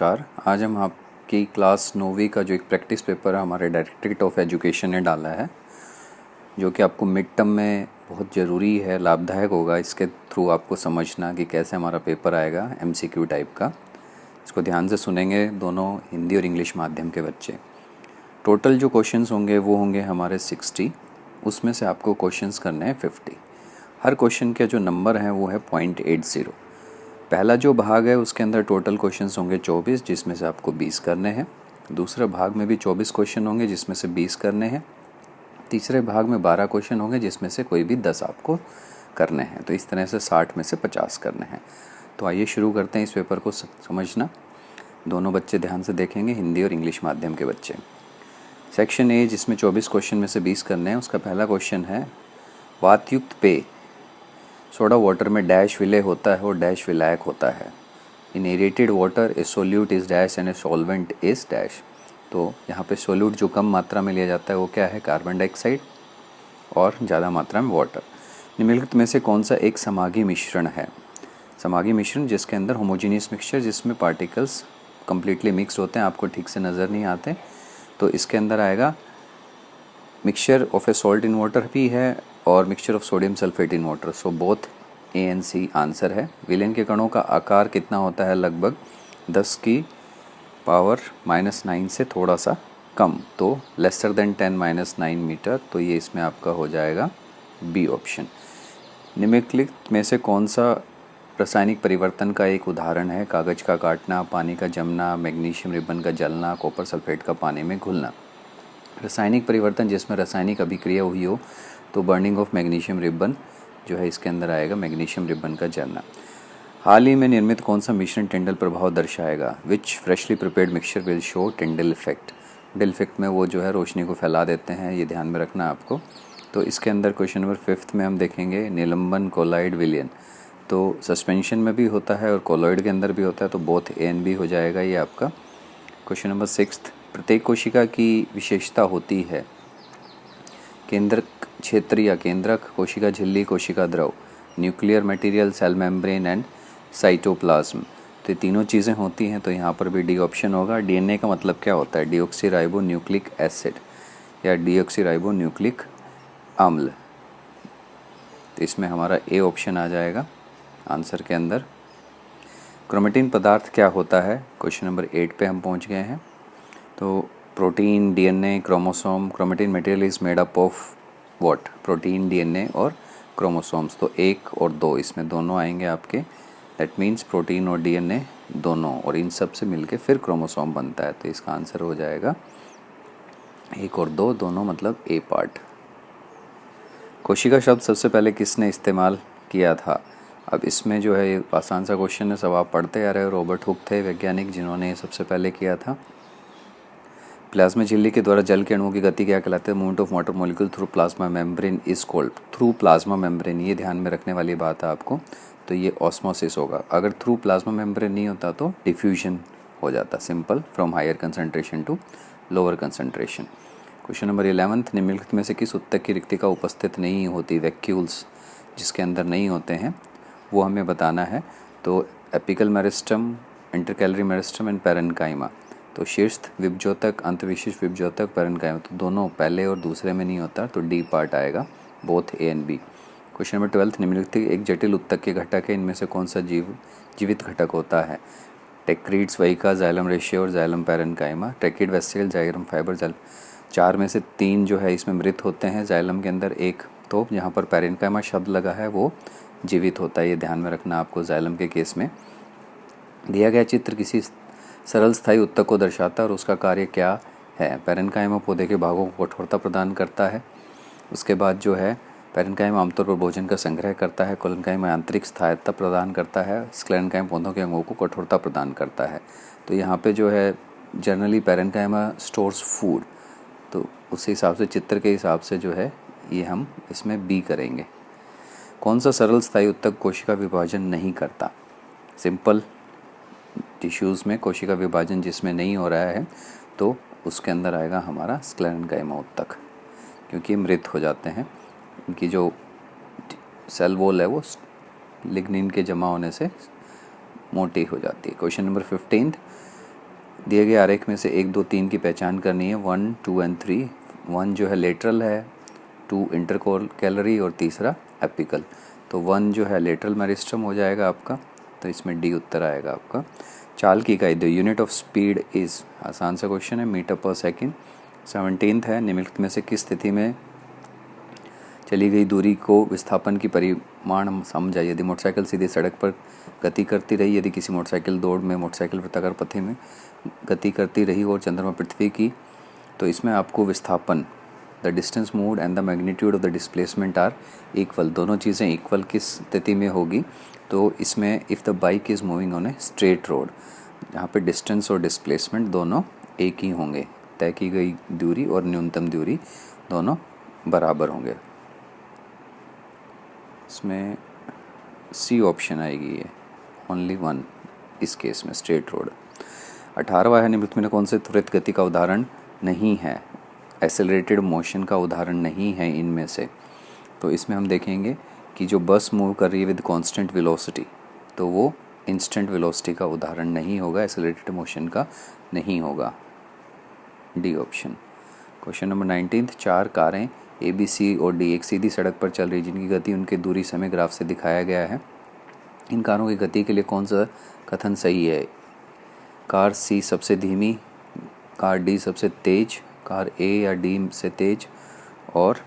नमस्कार। आज हम आपकी क्लास 9वीं का जो एक प्रैक्टिस पेपर हमारे डायरेक्टरेट ऑफ एजुकेशन ने डाला है, जो कि आपको मिड टर्म में बहुत ज़रूरी है, लाभदायक होगा इसके थ्रू आपको समझना कि कैसे हमारा पेपर आएगा MCQ टाइप का। इसको ध्यान से सुनेंगे दोनों हिंदी और इंग्लिश माध्यम के बच्चे। टोटल जो क्वेश्चंस होंगे वो होंगे हमारे 60, उसमें से आपको क्वेश्चंस करने हैं 50। हर क्वेश्चन के जो नंबर हैं वो है 0.80। पहला जो भाग है उसके अंदर टोटल क्वेश्चंस होंगे 24, जिसमें से आपको 20 करने हैं। दूसरे भाग में भी 24 क्वेश्चन होंगे, जिसमें से 20 करने हैं। तीसरे भाग में 12 क्वेश्चन होंगे, जिसमें से कोई भी 10 आपको करने हैं। तो इस तरह से 60 में से 50 करने हैं। तो आइए शुरू करते हैं इस पेपर को समझना। दोनों बच्चे ध्यान से देखेंगे, हिंदी और इंग्लिश माध्यम के बच्चे। सेक्शन ए, जिसमें 24 क्वेश्चन में से 20 करने हैं, उसका पहला क्वेश्चन है वातयुक्त पेय सोडा वाटर में डैश विलय होता है और डैश विलायक होता है। In aerated water a solute is dash and a solvent is dash. तो यहाँ पे सोल्यूट जो कम मात्रा में लिया जाता है वो क्या है? कार्बन डाइऑक्साइड, और ज़्यादा मात्रा में वाटर। निम्नलिखित में से कौन सा एक समागी मिश्रण है? समागी मिश्रण जिसके अंदर होमोजीनियस मिक्सचर, जिसमें पार्टिकल्स कम्प्लीटली मिक्स होते हैं, आपको ठीक से नज़र नहीं आते, तो इसके अंदर आएगा mixture of a salt in water भी है और mixture of sodium sulphate in water. So both A and C answer है। विलेन के कणों का आकार कितना होता है? लगभग 10 की पावर -9 से थोड़ा सा कम, तो लेसर देन 10-9 मीटर। तो ये इसमें आपका हो जाएगा बी ऑप्शन। निम्नलिखित में से कौन सा रासायनिक परिवर्तन का एक उदाहरण है? कागज का काटना, पानी का जमना, मैग्नीशियम रिबन का जलना, कॉपर सल्फेट का पानी में घुलना। रासायनिक परिवर्तन जिसमें रासायनिक अभिक्रिया हुई हो, तो बर्निंग ऑफ मैग्नीशियम रिबन जो है इसके अंदर आएगा, मैग्नीशियम रिबन का जलना। हाल ही में निर्मित कौन सा मिश्रण टिंडल प्रभाव दर्शाएगा? Which freshly prepared mixture will show Tyndall effect. Tyndall effect में वो जो है रोशनी को फैला देते हैं, ये ध्यान में रखना आपको। तो इसके अंदर क्वेश्चन नंबर 5 में हम देखेंगे निलंबन कोलाइड विलयन। तो सस्पेंशन में भी होता है और कोलॉइड के अंदर भी होता है, तो बोथ ए एंड बी हो जाएगा ये आपका। क्वेश्चन नंबर 6, प्रत्येक कोशिका की विशेषता होती है? केंद्रक क्षेत्र या केंद्रक, कोशिका झिल्ली, कोशिका द्रव, nuclear material, cell membrane and cytoplasm. तो ये तीनों चीज़ें होती हैं, तो यहाँ पर भी डी ऑप्शन होगा। डीएनए का मतलब क्या होता है? डीऑक्सीराइबो न्यूक्लिक एसिड या डीऑक्सीराइबो न्यूक्लिक अम्ल। तो इसमें हमारा ए ऑप्शन आ जाएगा आंसर के अंदर। क्रोमेटिन पदार्थ क्या होता है? क्वेश्चन नंबर 8 पे हम पहुँच गए हैं। तो protein, DNA, chromosome. Chromatin material is made up of what? Protein, DNA और क्रोमोसोम्स। तो 1 और 2 इसमें दोनों आएंगे आपके। दैट मीन्स प्रोटीन और डीएनए दोनों, और इन सब से मिलके फिर क्रोमोसोम बनता है। तो इसका आंसर हो जाएगा 1 और 2 दोनों, मतलब ए पार्ट। कोशिका शब्द सबसे पहले किसने इस्तेमाल किया था? अब इसमें जो है ये आसान सा क्वेश्चन है, सब आप पढ़ते आ रहे हो। रॉबर्ट हुक थे वैज्ञानिक जिन्होंने ये सबसे पहले किया था। प्लाज्मा झिल्ली के द्वारा जल के अणुओं की गति क्या कहलाती है? Movement of water molecule through plasma membrane is called. Through plasma membrane, ये ध्यान में रखने वाली बात है आपको। तो ये ऑस्मोसिस होगा। अगर थ्रू प्लाज्मा मेम्ब्रेन नहीं होता तो डिफ्यूजन हो जाता, simple, from higher concentration to lower concentration. Question number 11, निम्नलिखित में से किस उत्तक की रिक्तिका उपस्थित नहीं होती? वैक्यूल्स जिसके अंदर नहीं होते हैं वो हमें बताना है। तो apical meristem, intercalary meristem and parenchyma. तो शीर्ष विभज्योतक, अंतविशिष्ट विभज्योतक, पैरेन्काइमा, तो दोनों पहले और दूसरे में नहीं होता, तो डी पार्ट आएगा, both A and B. Question number 12, निम्नलिखित एक जटिल उत्तक के घटक है, इनमें से कौन सा जीवित घटक होता है? टेक्रीड्स, वहिका, जाइलम रेशियो और xylem parenchyma. Tracheid, vestigial, xylem fibre, xylem. 4 में से 3 जो है इसमें मृत होते हैं, जाइलम के अंदर 1, तो यहाँ पर पैरेन्काइमा शब्द लगा है वो जीवित होता है, ये ध्यान में रखना आपको जाइलम के केस में। दिया गया चित्र किसी सरल स्थायी उत्तक को दर्शाता है और उसका कार्य क्या है? पैरेन्काइमा पौधे के भागों को कठोरता प्रदान करता है। उसके बाद जो है पैरेन्काइमा आमतौर पर भोजन का संग्रह करता है। कोलेन्काइमा आंतरिक स्थायित्व प्रदान करता है। स्क्लेरेन्काइमा पौधों के अंगों को कठोरता प्रदान करता है। तो यहाँ पे जो है जनरली पैरेन्काइमा स्टोर्स फूड, तो उस हिसाब से चित्र के हिसाब से जो है ये हम इसमें बी करेंगे। कौन सा सरल स्थायी उत्तक कोशिका विभाजन नहीं करता? सिंपल, टिश्यूज़ में कोशिका विभाजन जिसमें नहीं हो रहा है तो उसके अंदर आएगा हमारा स्क्लेरेन्काइमा उत्तक, क्योंकि मृत हो जाते हैं। इनकी जो सेल वॉल है वो लिग्निन के जमा होने से मोटी हो जाती है। क्वेश्चन नंबर 15, दिए गए आरेख में से 1, 2, 3 की पहचान करनी है। 1, 2 एंड 3। 1 जो है लेटरल है, 2 इंटरकैलरी और तीसरा एपिकल। तो 1 जो है लेटरल मेरिस्टम हो जाएगा आपका, तो इसमें डी उत्तर आएगा आपका। चाल की इकाई the unit of speed is, आसान सा क्वेश्चन है, मीटर पर सेकेंड। 17th है, निम्नलिखित में से किस स्थिति में चली गई दूरी को विस्थापन की परिमाण समझा। यदि मोटरसाइकिल सीधी सड़क पर गति करती रही, यदि किसी मोटरसाइकिल दौड़ में मोटरसाइकिल वृत्ताकार पथ में गति करती रही और चंद्रमा पृथ्वी की, तो इसमें आपको विस्थापन, the distance moved and the magnitude of the displacement are equal, दोनों चीज़ें इक्वल किस स्थिति में होगी। तो इसमें if the bike is moving on a straight road, जहाँ पे डिस्टेंस और डिस्प्लेसमेंट दोनों एक ही होंगे, तय की गई दूरी और न्यूनतम दूरी दोनों बराबर होंगे। इसमें सी ऑप्शन आएगी, ये ओनली 1 इस केस में, स्ट्रेट रोड। 18वां है, निम्नलिखित में कौन से त्वरित गति का उदाहरण नहीं है, एक्सेलरेटेड मोशन का उदाहरण नहीं है इनमें से। तो इसमें हम देखेंगे कि जो बस मूव कर रही है विद कांस्टेंट वेलोसिटी, तो वो इंस्टेंट वेलोसिटी का उदाहरण नहीं होगा, एक्सेलरेटेड मोशन का नहीं होगा, डी ऑप्शन। क्वेश्चन नंबर 19, 4 कारें ए, बी, सी और डी एक सीधी सड़क पर चल रही, जिनकी गति उनके दूरी समय ग्राफ से दिखाया गया है। इन कारों की गति के लिए कौन सा कथन सही है। कार सी सबसे धीमी, कार डी सबसे तेज, कार ए या डी से तेज, और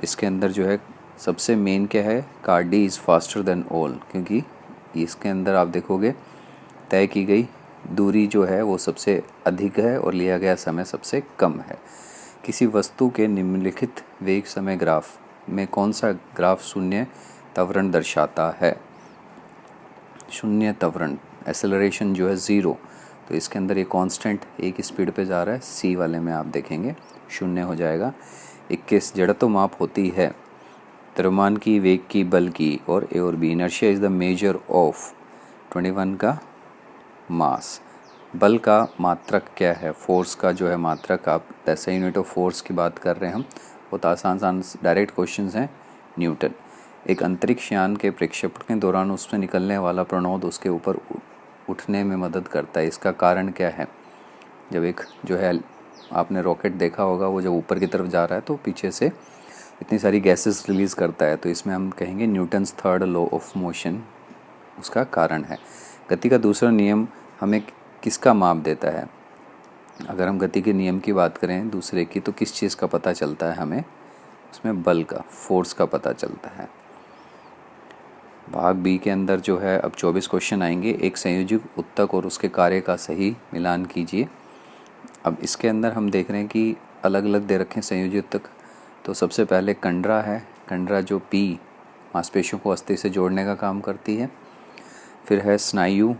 इसके अंदर जो है सबसे मेन क्या है, car D is faster than all, क्योंकि इसके अंदर आप देखोगे तय की गई दूरी जो है वो सबसे अधिक है और लिया गया समय सबसे कम है। किसी वस्तु के निम्नलिखित वेग समय ग्राफ में कौन सा ग्राफ शून्य त्वरण दर्शाता है। शून्य त्वरण, एक्सेलरेशन जो है 0, तो इसके अंदर ये कांस्टेंट एक स्पीड पे जा रहा है, सी वाले में आप देखेंगे शून्य हो जाएगा। 21, जड़त्व माप होती है द्रव्यमान की, वेग की, बल की, और ए और B. Inertia is the measure of 21 का मास। बल का मात्रक क्या है, फोर्स का जो है मात्रक, आप ऐसे यूनिट ऑफ फोर्स की बात कर रहे हैं हम, बहुत आसान डायरेक्ट क्वेश्चंस हैं, न्यूटन। एक अंतरिक्ष यान के प्रक्षेपण के दौरान उसमें निकलने वाला प्रणोद उसके ऊपर उठने में मदद करता है, इसका कारण क्या है। जब एक जो है आपने रॉकेट देखा होगा, वो जब ऊपर की तरफ जा रहा है तो पीछे से इतनी सारी गैसेस रिलीज़ करता है, तो इसमें हम कहेंगे Newton's third law of motion उसका कारण है। गति का दूसरा नियम हमें किसका माप देता है। अगर हम गति के नियम की बात करें दूसरे की, तो किस चीज़ का पता चलता है हमें, उसमें बल का, फोर्स का पता चलता है। भाग बी के अंदर जो है अब 24 क्वेश्चन आएंगे। एक संयोजक उत्तक और उसके कार्य का सही मिलान कीजिए। अब इसके अंदर हम देख रहे हैं कि अलग अलग दे रखे हैं संयोजक उत्तक। तो सबसे पहले कंडरा है, कंडरा जो पी मांसपेशियों को अस्थि से जोड़ने का काम करती है। फिर है स्नायु,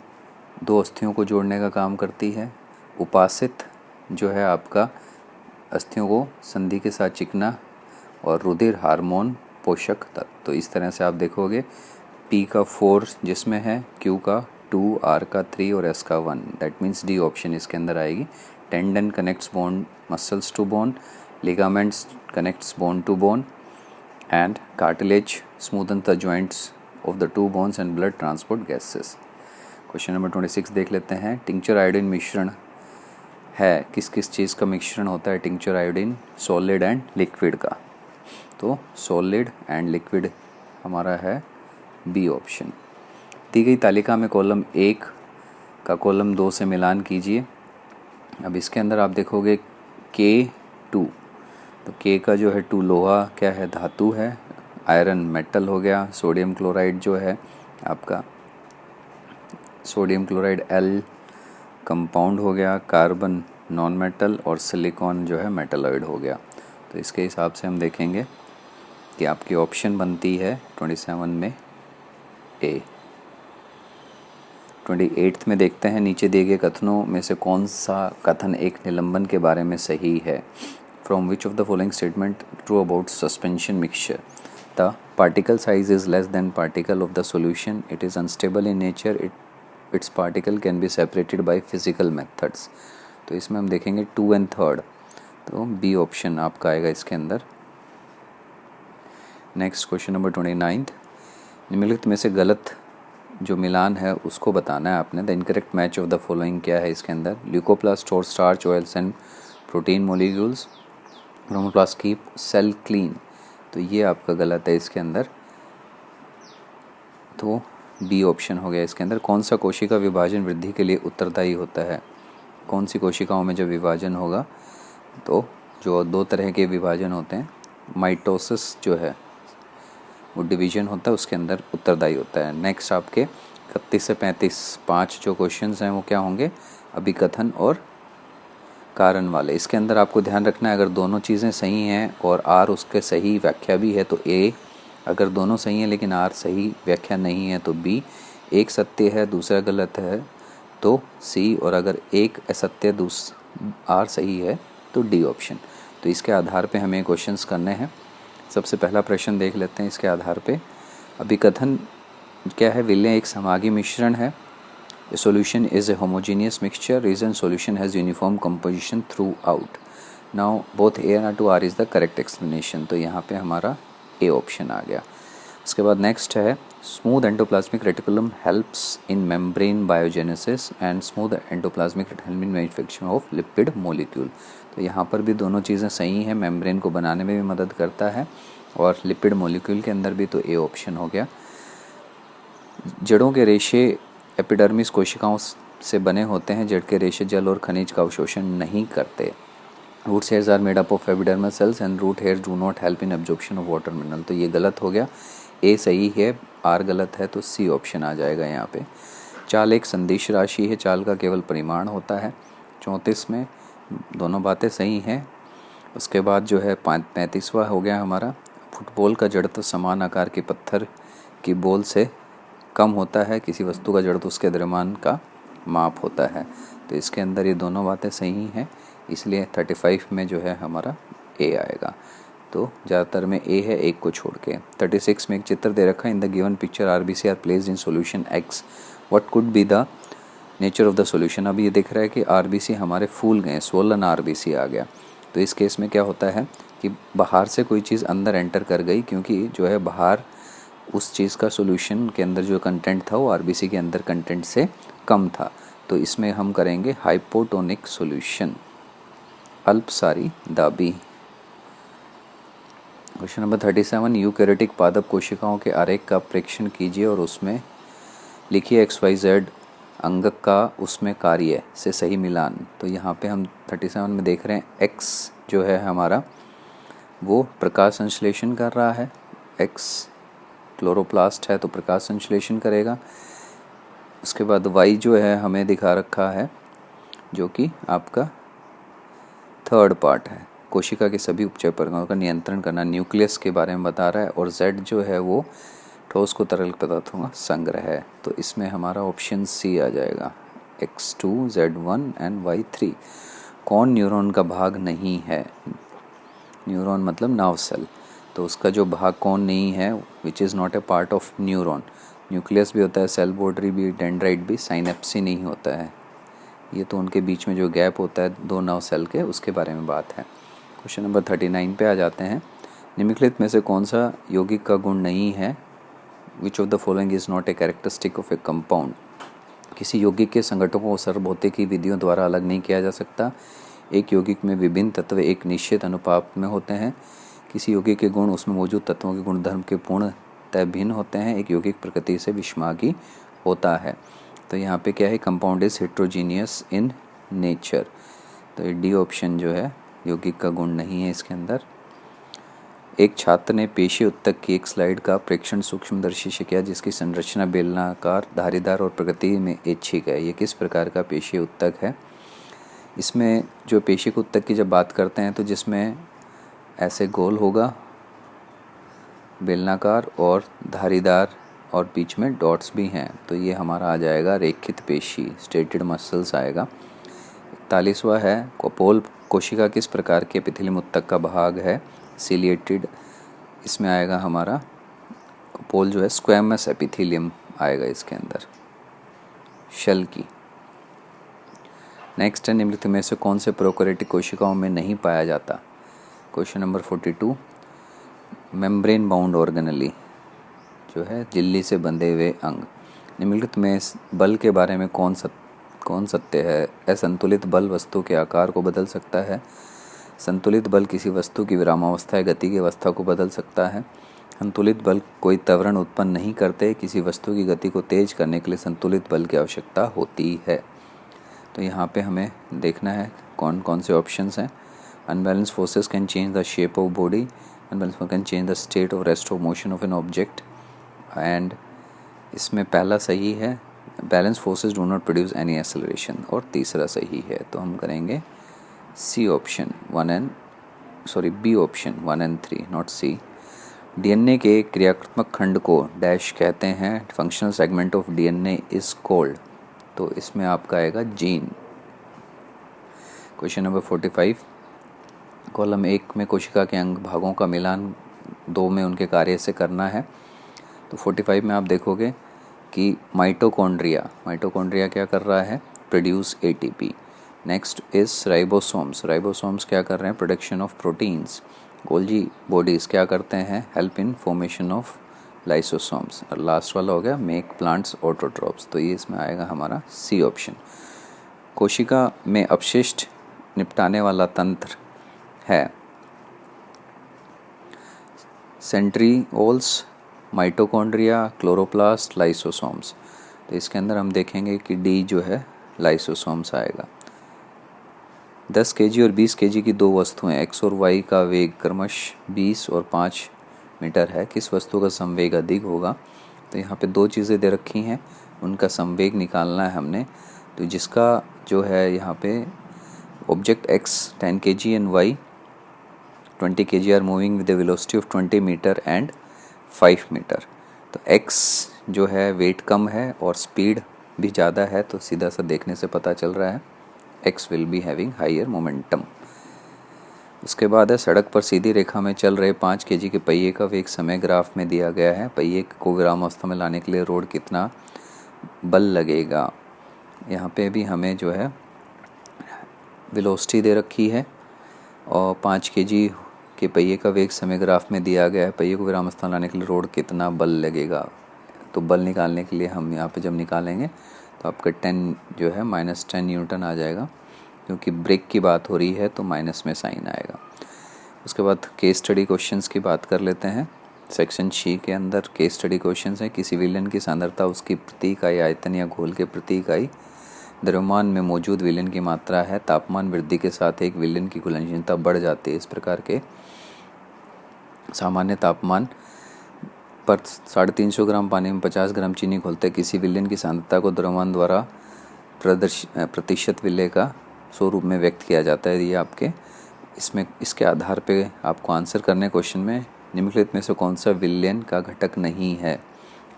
2 अस्थियों को जोड़ने का काम करती है। उपासित जो है आपका अस्थियों को संधि के साथ चिकना, और रुधिर, हार्मोन, पोषक तत्व। तो इस तरह से आप देखोगे पी का 4 जिसमें है, क्यू का 2, आर का 3 और एस का 1, दैट मीन्स डी ऑप्शन इसके अंदर आएगी। Tendon connects bone muscles to bone, ligaments connects bone to bone, and cartilage smoothen the joints of the 2 bones and blood transport gases. Question number 26 देख लेते हैं। Tincture iodine मिश्रण है, किस किस चीज़ का मिश्रण होता है tincture iodine, solid and liquid का। तो सॉलिड एंड लिक्विड हमारा है बी ऑप्शन। दी गई तालिका में कॉलम 1 का कॉलम 2 से मिलान कीजिए। अब इसके अंदर आप देखोगे K2, तो K का जो है 2 लोहा क्या है, धातु है। आयरन मेटल हो गया। सोडियम क्लोराइड जो है आपका, सोडियम क्लोराइड L कंपाउंड हो गया। कार्बन नॉन मेटल, और सिलिकॉन जो है मेटलॉइड हो गया। तो इसके हिसाब से हम देखेंगे कि आपकी ऑप्शन बनती है 27 में ए। 28 में देखते हैं, नीचे दिए गए कथनों में से कौन सा कथन एक निलंबन के बारे में सही है। From which of the following statement true about suspension mixture. The particle size is less than particle of the solution, it is unstable in nature, it's particle can be separated by physical methods. तो इसमें हम देखेंगे 2 and 3, तो B option आपका आएगा इसके अंदर। Next question number 29, निम्नलिखित में से गलत जो मिलान है उसको बताना है आपने। The incorrect match of the following क्या है इसके अंदर, leucoplast store starch oils and protein molecules, chromoplast keep cell clean, तो ये आपका गलत है इसके अंदर, तो बी ऑप्शन हो गया इसके अंदर। कौन सा कोशिका विभाजन वृद्धि के लिए उत्तरदायी होता है, कौन सी कोशिकाओं में जब विभाजन होगा तो जो दो तरह के विभाजन होते हैं, माइटोसिस जो है वो डिवीजन होता है, उसके अंदर उत्तरदायी होता है। नेक्स्ट आपके 31 से 35 5 जो क्वेश्चंस हैं वो क्या होंगे, अभिकथन और कारण वाले। इसके अंदर आपको ध्यान रखना है, अगर दोनों चीज़ें सही हैं और आर उसके सही व्याख्या भी है तो ए, अगर दोनों सही हैं लेकिन आर सही व्याख्या नहीं है तो बी, एक सत्य है दूसरा गलत है तो सी, और अगर एक असत्य आर सही है तो डी ऑप्शन। तो इसके आधार पे हमें क्वेश्चंस करने हैं। सबसे पहला प्रश्न देख लेते हैं इसके आधार पे। अभिकथन क्या है, विलय एक समागी मिश्रण है। A solution is a homogeneous mixture. Reason solution has uniform composition throughout. Now both A and R is the correct explanation. तो यहाँ पे हमारा A ऑप्शन आ गया। उसके बाद नेक्स्ट है smooth endoplasmic reticulum helps in membrane biogenesis and smooth endoplasmic reticulum in manufacturing of lipid molecule. तो यहाँ पर भी दोनों चीज़ें सही हैं, मेम्ब्रेन को बनाने में भी मदद करता है और लिपिड मोलिक्यूल के अंदर भी, तो ए ऑप्शन हो गया। जड़ों के रेशे एपिडर्मिस कोशिकाओं से बने होते हैं, जड़ के रेशे जल और खनिज का अवशोषण नहीं करते। Root hairs are made up of epidermal cells and root hairs do not help in absorption of water mineral, तो ये गलत हो गया, ए सही है आर गलत है, तो सी ऑप्शन आ जाएगा यहाँ पे। चाल एक संदिश राशि है, चाल का केवल परिमाण होता है। 34 में दोनों बातें सही हैं। उसके बाद जो है 35वां हो गया हमारा, फुटबॉल का जड़त्व समान आकार के पत्थर की बॉल से कम होता है, किसी वस्तु का जड़त्व उसके द्रव्यमान का माप होता है। तो इसके अंदर ये दोनों बातें सही हैं, इसलिए 35 में जो है हमारा ए आएगा। तो ज़्यादातर में ए है, एक को छोड़ के। 36 में एक चित्र दे रखा है, in the given picture RBC are placed in solution X, what could be the nature of the solution. अब ये दिख रहा है कि आरबीसी हमारे फूल गए, स्वोलन आरबीसी आ गया। तो इस केस में क्या होता है कि बाहर से कोई चीज़ अंदर एंटर कर गई, क्योंकि जो है बाहर उस चीज़ का सॉल्यूशन के अंदर जो कंटेंट था वो आरबीसी के अंदर कंटेंट से कम था। तो इसमें हम करेंगे हाइपोटोनिक सॉल्यूशन, अल्पसारी दाबी। क्वेश्चन नंबर 37, यूकैरियोटिक पादप कोशिकाओं के आरेख का प्रेक्षण कीजिए और उसमें लिखिए XYZ अंगक का उसमें कार्य से सही मिलान। तो यहाँ पे हम 37 में देख रहे हैं X जो है हमारा वो प्रकाश संश्लेषण कर रहा है, X क्लोरोप्लास्ट है तो प्रकाश संश्लेषण करेगा। उसके बाद Y जो है हमें दिखा रखा है जो कि आपका थर्ड पार्ट है, कोशिका के सभी उपचय प्रक्रियाओं का नियंत्रण करना, न्यूक्लियस के बारे में बता रहा है। और Z जो है वो ठोस को तरल पदार्थों का संग्रह है। तो इसमें हमारा ऑप्शन सी आ जाएगा, X2 Z1 एंड Y3। कौन न्यूरॉन का भाग नहीं है, न्यूरॉन मतलब नर्व सेल, तो उसका जो भाग कौन नहीं है, which is not a part of neuron. Nucleus भी होता है, सेल बॉर्डरी भी, डेंड्राइट भी, साइनेप्सी नहीं होता है। ये तो उनके बीच में जो गैप होता है दो नर्व सेल के, उसके बारे में बात है। क्वेश्चन नंबर 39 पे आ जाते हैं। निम्नलिखित में से कौन सा यौगिक का गुण नहीं है, which of the following is not a characteristic of A compound. किसी यौगिक के संगठनों को सर्वभौतिकी विधियों द्वारा अलग नहीं किया जा सकता। एक यौगिक में विभिन्न तत्व एक निश्चित अनुपात में होते हैं। किसी यौगिक के गुण उसमें मौजूद तत्वों के गुणधर्म के पूर्णतः भिन्न होते हैं। एक यौगिक प्रकृति से विषमागी होता है। तो यहाँ पे क्या है, compound is heterogeneous in nature. तो ये डी ऑप्शन जो है यौगिक का गुण नहीं है इसके अंदर। एक छात्र ने पेशीय उत्तक की एक स्लाइड का प्रेक्षण सूक्ष्मदर्शी से किया जिसकी संरचना बेलनाकार, धारीदार और प्रकृति में ऐच्छिक है। ये किस प्रकार का पेशीय उत्तक है। इसमें जो पेशीय उत्तक की जब बात करते हैं तो जिसमें ऐसे गोल होगा, बेलनाकार और धारीदार और बीच में डॉट्स भी हैं, तो ये हमारा आ जाएगा रेखित पेशी, स्ट्रेटेड मसल्स आएगा। 41वां है, कोपोल कोशिका किस प्रकार के एपिथेलियम उत्तक का भाग है, सिलिएटेड। इसमें आएगा हमारा कोपोल जो है स्क्वैमस एपिथेलियम आएगा इसके अंदर, शेल की। नेक्स्ट है, निम्नलिखित में से कौन से प्रोकैरियोटिक कोशिकाओं में नहीं पाया जाता। Question number 42, membrane bound organelle जो है झिल्ली से बंधे हुए अंग। निम्नलिखित में इस बल के बारे में कौन सत्य है? असंतुलित बल वस्तु के आकार को बदल सकता है। संतुलित बल किसी वस्तु की विरामावस्था या गति की अवस्था को बदल सकता है। संतुलित बल कोई त्वरण उत्पन्न नहीं करते। किसी वस्तु की गति को तेज करने के लिए संतुलित बल की आवश्यकता होती है। तो यहाँ पे हमें देखना है कौन कौन से ऑप्शंस हैं। Unbalance forces can change the shape of body, unbalance force can change the state of rest of motion of an object, and इसमें पहला सही है, balance forces do not produce any acceleration, और तीसरा सही है। तो हम करेंगे C option B option 1 and 3, not C. DNA के क्रियात्मक खंड को डैश कहते हैं। Functional segment of DNA is called. तो इसमें आपका आएगा जीन। क्वेश्चन नंबर 45, कॉलम 1 में कोशिका के अंग भागों का मिलान 2 में उनके कार्य से करना है। तो 45 में आप देखोगे कि माइटोकॉन्ड्रिया क्या कर रहा है? Produce ATP. Next is ribosomes क्या कर रहे हैं? Production of proteins. Golgi bodies क्या करते हैं? Help in formation of lysosomes. और लास्ट वाला हो गया मेक प्लांट्स ऑटोट्रोप्स। तो ये इसमें आएगा हमारा सी ऑप्शन। कोशिका में अपशिष्ट निपटाने वाला तंत्र है सेंट्रिओल्स, माइटोकॉन्ड्रिया, क्लोरोप्लास्ट, लाइसोसोम्स। तो इसके अंदर हम देखेंगे कि डी जो है लाइसोसोम्स आएगा। 10 केजी और 20 केजी की दो वस्तुएं एक्स और वाई का वेग क्रमशः 20 और 5 मीटर है। किस वस्तु का संवेग अधिक होगा? तो यहाँ पे दो चीज़ें दे रखी हैं, उनका संवेग निकालना है हमने। तो जिसका जो है यहाँ पे object X 10 kg and Y 20 kg are moving with the velocity of 20 metre and 5 metre. तो एक्स जो है वेट कम है और स्पीड भी ज़्यादा है, तो सीधा सा देखने से पता चल रहा है x will be having higher momentum. उसके बाद है सड़क पर सीधी रेखा में चल रहे 5 केजी के पहिए का वेग समय ग्राफ में दिया गया है। पहिए को विरामावस्था में लाने के लिए रोड कितना बल लगेगा? यहाँ पे भी हमें जो है वेलोसिटी दे रखी है और 5 केजी के पहिए का वेग समय ग्राफ में दिया गया है। पहिए को विरामावस्था में लाने के लिए रोड कितना बल लगेगा? तो बल निकालने के लिए हम यहाँ पे जब निकालेंगे तो आपका 10 जो है -10 न्यूटन आ जाएगा, क्योंकि ब्रेक की बात हो रही है तो माइनस में साइन आएगा। उसके बाद केस स्टडी क्वेश्चंस की बात कर लेते हैं। सेक्शन सी के अंदर केस स्टडी क्वेश्चंस है। किसी विलयन की सांद्रता उसकी प्रति इकाई आयतन या घोल के प्रति इकाई द्रव्यमान में मौजूद विलयन की मात्रा है। तापमान वृद्धि के साथ एक विलयन की घुलनशीलता बढ़ जाती है। इस प्रकार के सामान्य तापमान पर 350 ग्राम पानी में 50 ग्राम चीनी घोलते किसी विलयन की सांद्रता को द्रव्यमान द्वारा प्रतिशत विलय का स्वरूप में व्यक्त किया जाता है। ये आपके इसके आधार पे आपको आंसर करने क्वेश्चन में निम्नलिखित में से कौन सा विलयन का घटक नहीं है?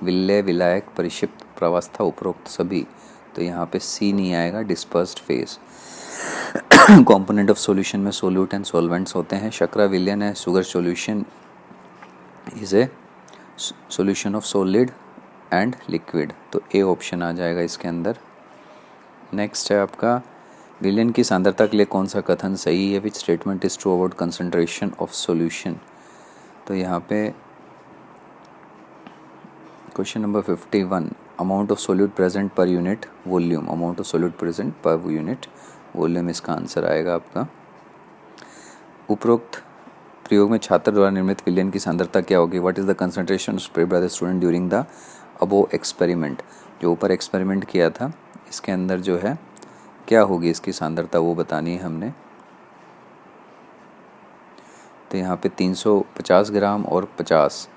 विलय, विलायक, परिक्षिप्त, प्रावस्था, उपरोक्त सभी। तो यहाँ पे सी नहीं आएगा, dispersed phase. Component of solution में सोल्यूट एंड सॉल्वेंट्स होते हैं। शर्करा विलयन है। Sugar solution is a solution of solid and liquid. तो ए ऑप्शन आ जाएगा इसके अंदर। नेक्स्ट है आपका विलयन की सांद्रता के लिए कौन सा कथन सही है? Which statement is true about concentration of solution? तो यहाँ पे question number 51, amount of solute present per unit volume. Amount of solute present per unit volume इसका आंसर आएगा आपका। उपरोक्त प्रयोग में छात्र द्वारा निर्मित विलयन की सांद्रता क्या होगी? What is the concentration spread by the student during the above experiment? जो ऊपर एक्सपेरिमेंट किया था इसके अंदर जो है क्या होगी इसकी सांद्रता, वो बतानी है हमने। तो यहाँ पे 350 ग्राम और 50,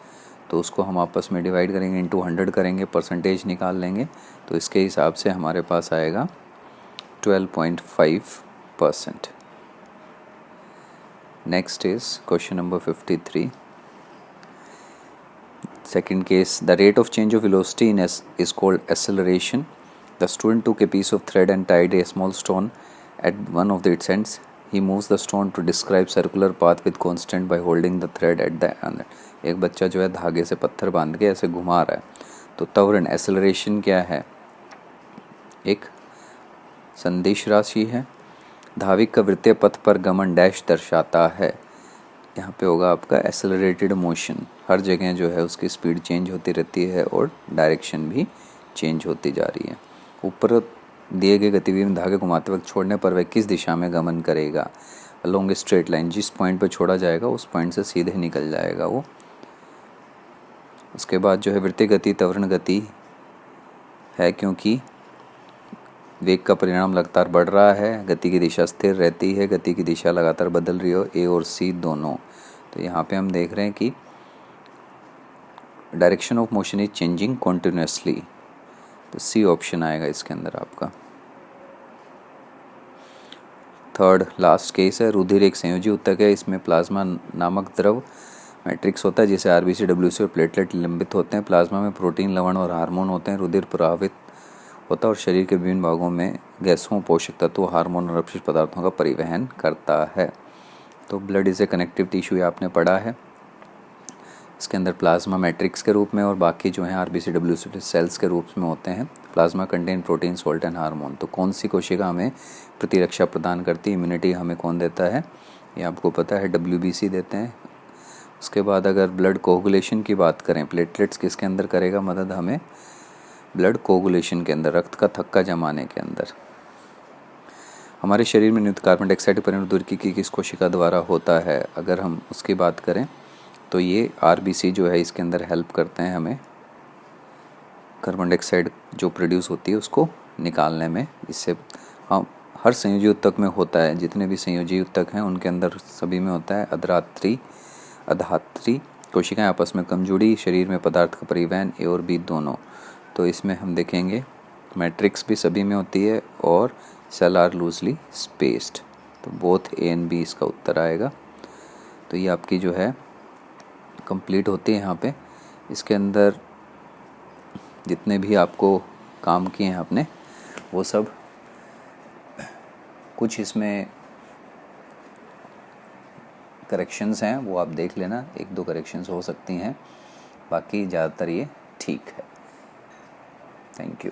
तो उसको हम आपस में डिवाइड करेंगे, इंटू 100 करेंगे, परसेंटेज निकाल लेंगे। तो इसके हिसाब से हमारे पास आएगा 12.5%। Next is question number 53. Second case, the rate of change of velocity in S is called acceleration. The student took a piece of thread and tied a small stone at one of its ends. He moves the stone to describe circular path with constant by holding the thread at the end. एक बच्चा जो है धागे से पत्थर बांध के ऐसे घुमा रहा है। तो त्वरण एक्सेलरेशन क्या है? एक संदिश राशि है। धाविक का वृत्तीय पथ पर गमन डैश दर्शाता है। यहाँ पे होगा आपका एक्सेलरेटेड मोशन। हर जगह जो है उसकी स्पीड चेंज होती रहती है और डायरेक्शन भी चेंज होती जा रही है। ऊपर दिए गए गतिविधि में धागे घुमाते वक्त छोड़ने पर वह किस दिशा में गमन करेगा? अलोंग ए स्ट्रेट लाइन, जिस पॉइंट पर छोड़ा जाएगा उस पॉइंट से सीधे निकल जाएगा वो। उसके बाद जो है वृत्तीय गति त्वरण गति है, क्योंकि वेग का परिणाम लगातार बढ़ रहा है, गति की दिशा स्थिर रहती है, गति की दिशा लगातार बदल रही हो, ए और सी दोनों। तो यहाँ पे हम देख रहे हैं कि direction of motion is changing continuously, तो सी ऑप्शन आएगा इसके अंदर आपका। थर्ड लास्ट केस है, रुधिर एक संयोजी ऊतक है, इसमें प्लाज्मा नामक द्रव मैट्रिक्स होता है जिसे आरबीसी, डब्ल्यूसी और प्लेटलेट लंबित होते हैं। प्लाज्मा में प्रोटीन, लवण और हार्मोन होते हैं। रुधिर प्रवाहित होता है और शरीर के विभिन्न भागों में गैसों, पोषक तत्वों, हार्मोन और अपशिष्ट पदार्थों का परिवहन करता है। तो blood is a connective tissue, आपने पढ़ा है। इसके अंदर प्लाज्मा मैट्रिक्स के रूप में और बाकी जो है आरबीसी, डब्ल्यूसी सेल्स के रूप में होते हैं। Plasma contain protein, salt and hormone. तो कौन सी कोशिका हमें प्रतिरक्षा प्रदान करती है, इम्यूनिटी हमें कौन देता है, ये आपको पता है, डब्ल्यूबीसी देते हैं। उसके बाद अगर ब्लड कोगुलेशन की बात करें, प्लेटलेट्स किसके अंदर करेगा मदद हमें? ब्लड कोगुलेशन के अंदर, रक्त का थक्का जमाने के अंदर। हमारे शरीर में नियुक्त कार्बन डाइऑक्साइड परिवर्तन की किस कोशिका द्वारा होता है? अगर हम उसकी बात करें तो ये आरबीसी जो है इसके अंदर हेल्प करते हैं हमें कार्बन डाइऑक्साइड जो प्रोड्यूस होती है उसको निकालने में। इससे हम हर संयोजी ऊतक में होता है, जितने भी संयोजी ऊतक हैं उनके अंदर सभी में होता है। अधात्री कोशिकाएं आपस में कमजोरी, शरीर में पदार्थ का परिवहन, ए और बी दोनों। तो इसमें हम देखेंगे मैट्रिक्स भी सभी में होती है और सेल आर लूजली स्पेस्ड, तो बोथ ए एंड बी इसका उत्तर आएगा। तो ये आपकी जो है कंप्लीट होती है यहाँ पे। इसके अंदर जितने भी आपको काम किए हैं आपने वो सब कुछ इसमें करेक्शंस हैं वो आप देख लेना, 1-2 करेक्शंस हो सकती हैं, बाकी ज़्यादातर ये ठीक है। Thank you.